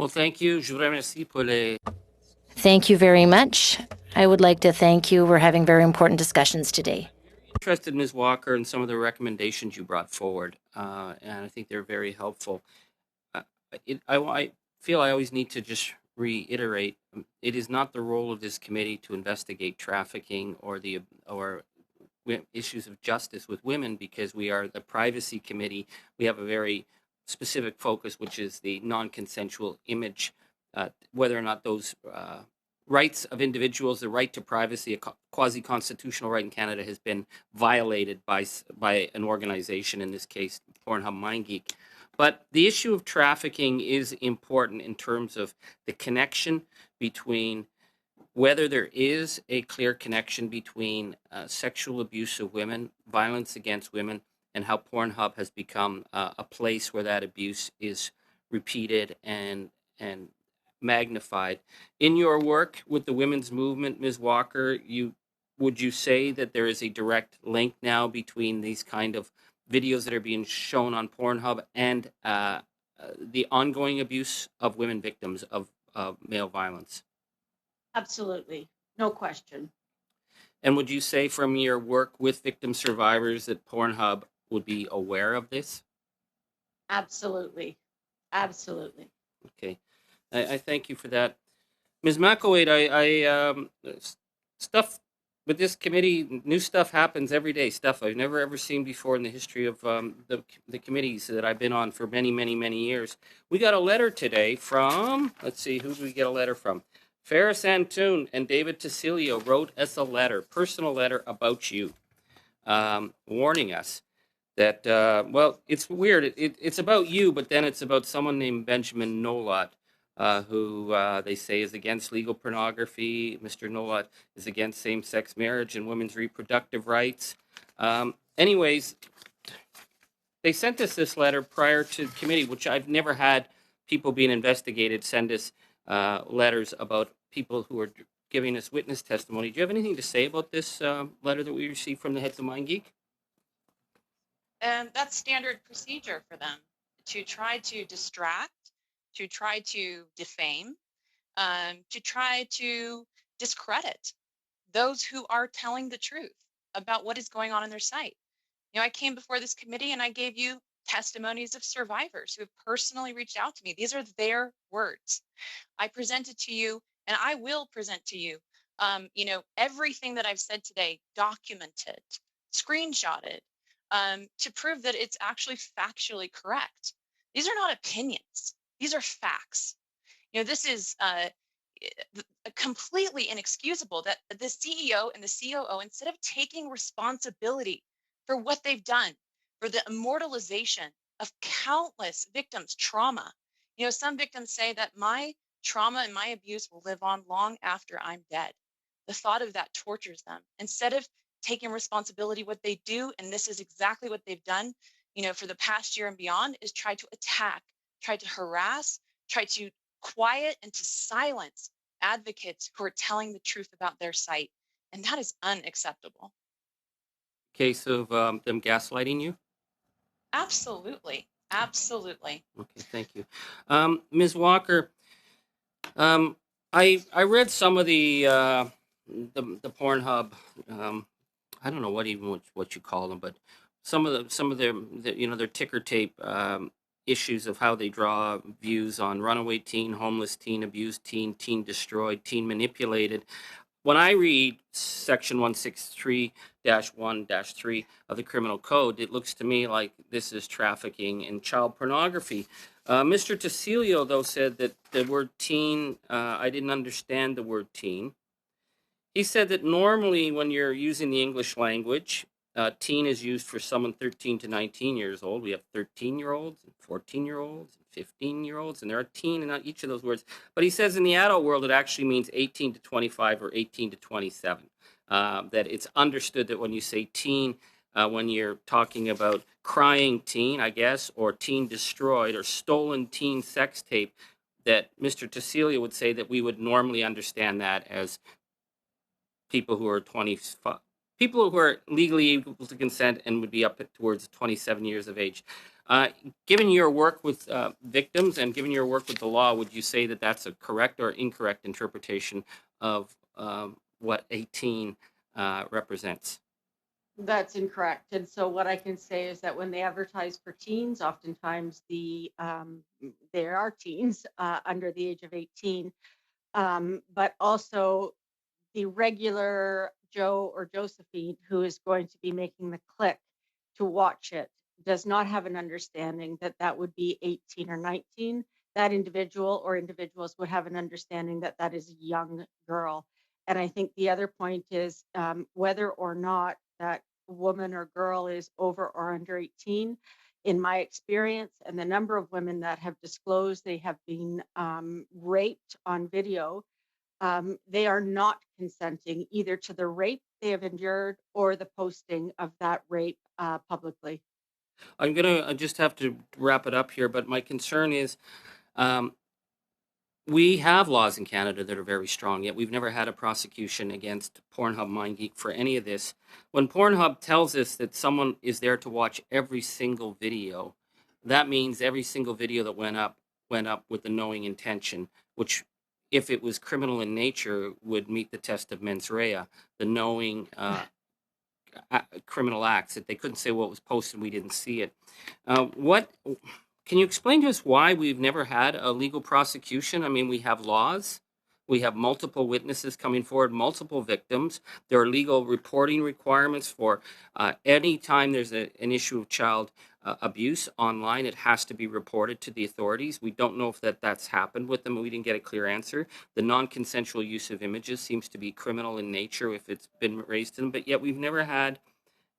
Well, thank you. Je vous remercie pour les... Thank you very much. I would like to thank you. We're having very important discussions today. Interested, Ms. Walker, in some of the recommendations you brought forward, and I think they're very helpful. Uh, I feel I always need to just reiterate: it is not the role of this committee to investigate trafficking or issues of justice with women, because we are the privacy committee. We have a very specific focus, which is the non-consensual image, whether or not those rights of individuals, the right to privacy, a quasi-constitutional right in Canada, has been violated by an organization, in this case, Pornhub Mindgeek. But the issue of trafficking is important in terms of the connection between whether there is a clear connection between sexual abuse of women, violence against women, and how Pornhub has become a place where that abuse is repeated and magnified. In your work with the women's movement, Ms. Walker, would you say that there is a direct link now between these kind of videos that are being shown on Pornhub and the ongoing abuse of women victims of male violence? Absolutely, no question. And would you say from your work with victim survivors that Pornhub would be aware of this? Absolutely, absolutely. Okay, I thank you for that. Ms. McElwain, stuff with this committee, new stuff happens every day, stuff I've never ever seen before in the history of the committees that I've been on for many, many, many years. We got a letter today from, let's see, who did we get a letter from? Ferris Antoon and David Tacilio wrote us a letter, personal letter about you, warning us that, well, it's weird. It's about you, but then it's about someone named Benjamin Nolot, who they say is against legal pornography. Mr. Nolot is against same-sex marriage and women's reproductive rights. Anyways, they sent us this letter prior to committee, which I've never had people being investigated send us letters about people who are giving us witness testimony. Do you have anything to say about this letter that we received from the heads of Mindgeek? That's standard procedure for them, to try to distract, to try to defame, to try to discredit those who are telling the truth about what is going on in their site. You know, I came before this committee and I gave you testimonies of survivors who have personally reached out to me. These are their words. I presented to you, and I will present to you, you know, everything that I've said today, documented, screenshotted, to prove that it's actually factually correct. These are not opinions. These are facts. You know, this is completely inexcusable that the CEO and the COO, instead of taking responsibility for what they've done, for the immortalization of countless victims' trauma. You know, some victims say that my trauma and my abuse will live on long after I'm dead. The thought of that tortures them. Instead of taking responsibility, what they do, and this is exactly what they've done, you know, for the past year and beyond, is try to attack, try to harass, try to quiet and to silence advocates who are telling the truth about their site. And that is unacceptable. Case of them gaslighting you? Absolutely. Absolutely. Okay, thank you. Ms. Walker, I read some of the Pornhub, I don't know what you call them, but some of their you know, their ticker tape issues of how they draw views on runaway teen, homeless teen, abused teen, teen destroyed, teen manipulated. When I read section 163-1-3 of the criminal code, it looks to me like this is trafficking in child pornography. Mr. Tacilio, though, said that the word teen, I didn't understand the word teen. He said that normally when you're using the English language, teen is used for someone 13 to 19 years old. We have 13-year-olds, 14-year-olds, 15-year-olds, and there are teen in each of those words. But he says in the adult world, it actually means 18 to 25 or 18 to 27. That it's understood that when you say teen, when you're talking about crying teen, I guess, or teen destroyed or stolen teen sex tape, that Mr. Tacilio would say that we would normally understand that as people who are people who are legally able to consent and would be up towards 27 years of age. Given your work with victims and given your work with the law, would you say that that's a correct or incorrect interpretation of what 18 represents? That's incorrect. And so what I can say is that when they advertise for teens, oftentimes there are teens under the age of 18, but also the regular Joe or Josephine who is going to be making the click to watch it does not have an understanding that that would be 18 or 19. That individual or individuals would have an understanding that that is a young girl. And I think the other point is whether or not that woman or girl is over or under 18. In my experience, and the number of women that have disclosed they have been raped on video, they are not consenting either to the rape they have endured or the posting of that rape publicly. I'm going to just have to wrap it up here, but my concern is um, we have laws in Canada that are very strong, yet we've never had a prosecution against Pornhub Mindgeek for any of this. When Pornhub tells us that someone is there to watch every single video, that means every single video that went up with the knowing intention, which, if it was criminal in nature, would meet the test of mens rea, the knowing criminal acts. That they couldn't say what was posted, we didn't see it. What can you explain to us why we've never had a legal prosecution? I mean, we have laws, we have multiple witnesses coming forward, multiple victims. There are legal reporting requirements for any time there's an issue of child abuse online, it has to be reported to the authorities. We don't know if that's happened with them. We didn't get a clear answer. The non-consensual use of images seems to be criminal in nature if it's been raised to them, but yet we've never had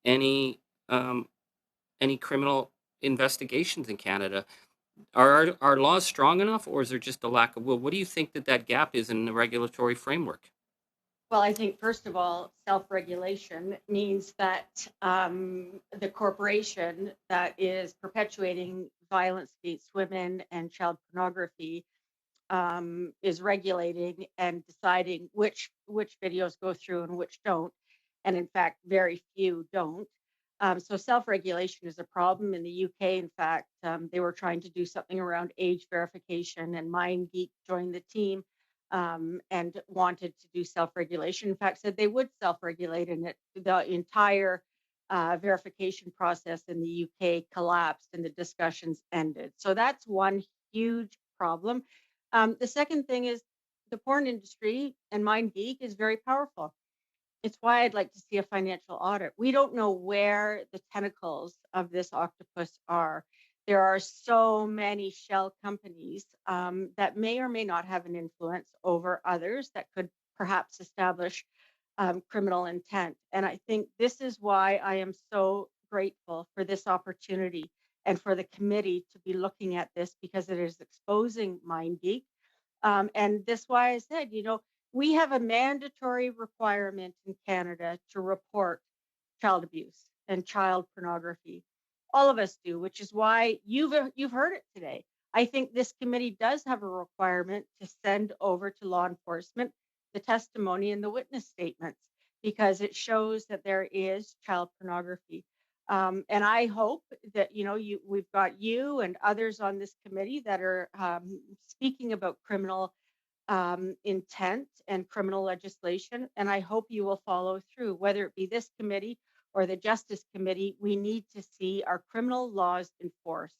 any um, any criminal investigations in Canada. Are our laws strong enough, or is there just a lack of will? What do you think that gap is in the regulatory framework? Well, I think first of all, self-regulation means that the corporation that is perpetuating violence against women and child pornography is regulating and deciding which videos go through and which don't. And in fact, very few don't. So self-regulation is a problem in the UK. In fact, they were trying to do something around age verification, and Mindgeek joined the team and wanted to do self-regulation. In fact, said they would self-regulate, and the entire verification process in the UK collapsed and the discussions ended. So that's one huge problem. The second thing is the porn industry and Mindgeek is very powerful. It's why I'd like to see a financial audit. We don't know where the tentacles of this octopus are. There are so many shell companies that may or may not have an influence over others that could perhaps establish criminal intent. And I think this is why I am so grateful for this opportunity and for the committee to be looking at this, because it is exposing Mindgeek. And that's why I said, we have a mandatory requirement in Canada to report child abuse and child pornography. All of us do, which is why you've heard it today. I think this committee does have a requirement to send over to law enforcement the testimony and the witness statements, because it shows that there is child pornography. And I hope that we've got you and others on this committee that are speaking about criminal intent and criminal legislation. And I hope you will follow through, whether it be this committee or the Justice Committee. We need to see our criminal laws enforced.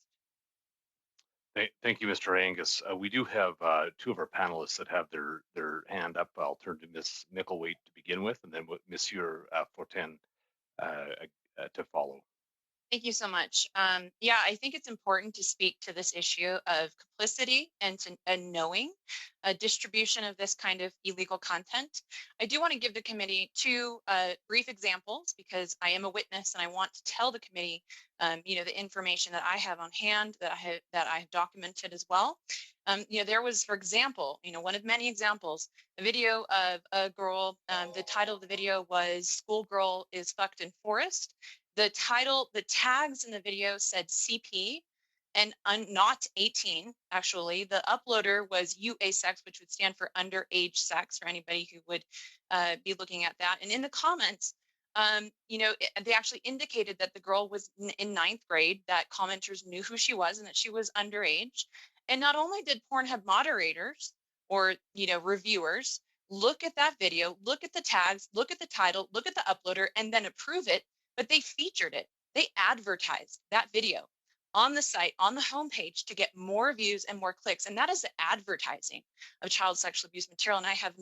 Thank you, Mr. Angus. We do have two of our panelists that have their hand up. I'll turn to Ms. Mickelwaite to begin with, and then Monsieur Fortin to follow. Thank you so much. Yeah, I think it's important to speak to this issue of complicity and knowing distribution of this kind of illegal content. I do want to give the committee two brief examples, because I am a witness and I want to tell the committee, the information that I have on hand, that I have documented as well. There was, for example, one of many examples, a video of a girl. The title of the video was "Schoolgirl is fucked in forest." The tags in the video said CP and not 18, actually. The uploader was UA sex, which would stand for underage sex, for anybody who would be looking at that. And in the comments, They actually indicated that the girl was in ninth grade, that commenters knew who she was and that she was underage. And not only did Pornhub moderators or, reviewers look at that video, look at the tags, look at the title, look at the uploader, and then approve it, but they featured it. They advertised that video on the site, on the homepage, to get more views and more clicks. And that is the advertising of child sexual abuse material. And I have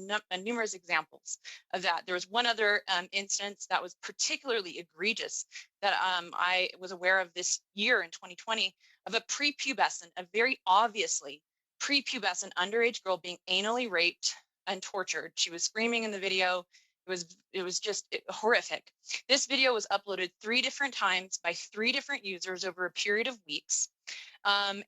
numerous examples of that. There was one other instance that was particularly egregious that I was aware of this year in 2020, of a prepubescent, a very obviously prepubescent underage girl being anally raped and tortured. She was screaming in the video. It was just horrific. This video was uploaded 3 different times by 3 different users over a period of weeks.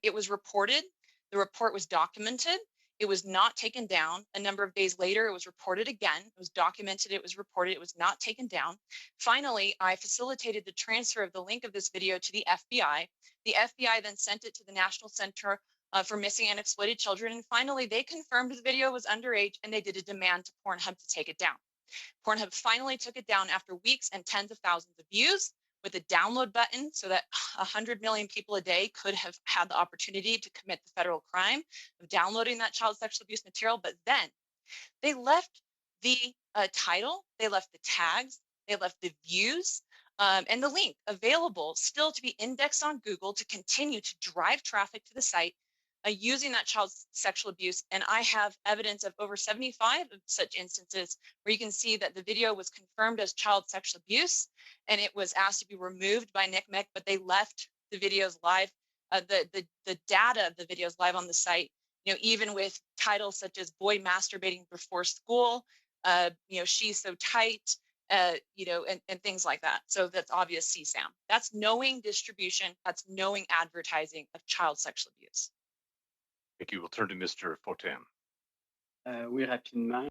It was reported. The report was documented. It was not taken down. A number of days later, it was reported again. It was documented. It was reported. It was not taken down. Finally, I facilitated the transfer of the link of this video to the FBI. The FBI then sent it to the National Center for Missing and Exploited Children. And finally, they confirmed the video was underage, and they did a demand to Pornhub to take it down. Pornhub finally took it down after weeks and tens of thousands of views, with a download button so that 100 million people a day could have had the opportunity to commit the federal crime of downloading that child sexual abuse material. But then they left the title, they left the tags, they left the views, and the link available still to be indexed on Google to continue to drive traffic to the site using that child sexual abuse. And I have evidence of over 75 of such instances where you can see that the video was confirmed as child sexual abuse, and it was asked to be removed by NCMEC, but they left the videos live, the data of the videos live on the site, even with titles such as boy masturbating before school, she's so tight, and things like that. So that's obvious CSAM. That's knowing distribution. That's knowing advertising of child sexual abuse. Thank you. We'll turn to Mr. Fortin. Oui, rapidement.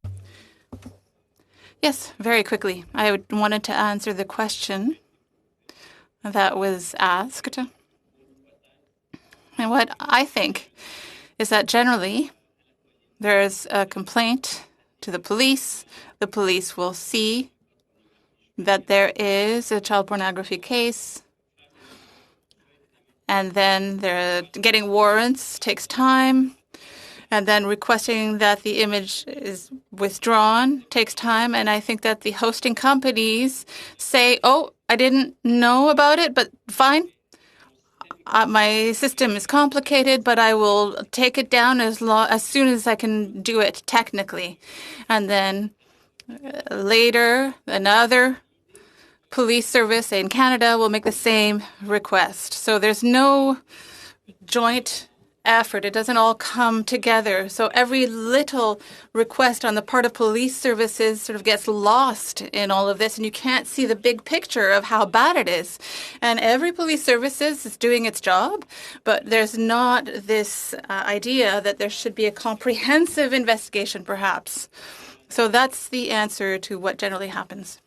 Yes, very quickly. I wanted to answer the question that was asked. And what I think is that generally there's a complaint to the police. The police will see that there is a child pornography case, and then they're getting warrants takes time, and then requesting that the image is withdrawn takes time. And I think that the hosting companies say, oh, I didn't know about it, but fine. My system is complicated, but I will take it down as soon as I can do it technically. And then later, another police service in Canada will make the same request. So there's no joint effort. It doesn't all come together. So every little request on the part of police services sort of gets lost in all of this, and you can't see the big picture of how bad it is. And every police services is doing its job, but there's not this idea that there should be a comprehensive investigation, perhaps. So that's the answer to what generally happens.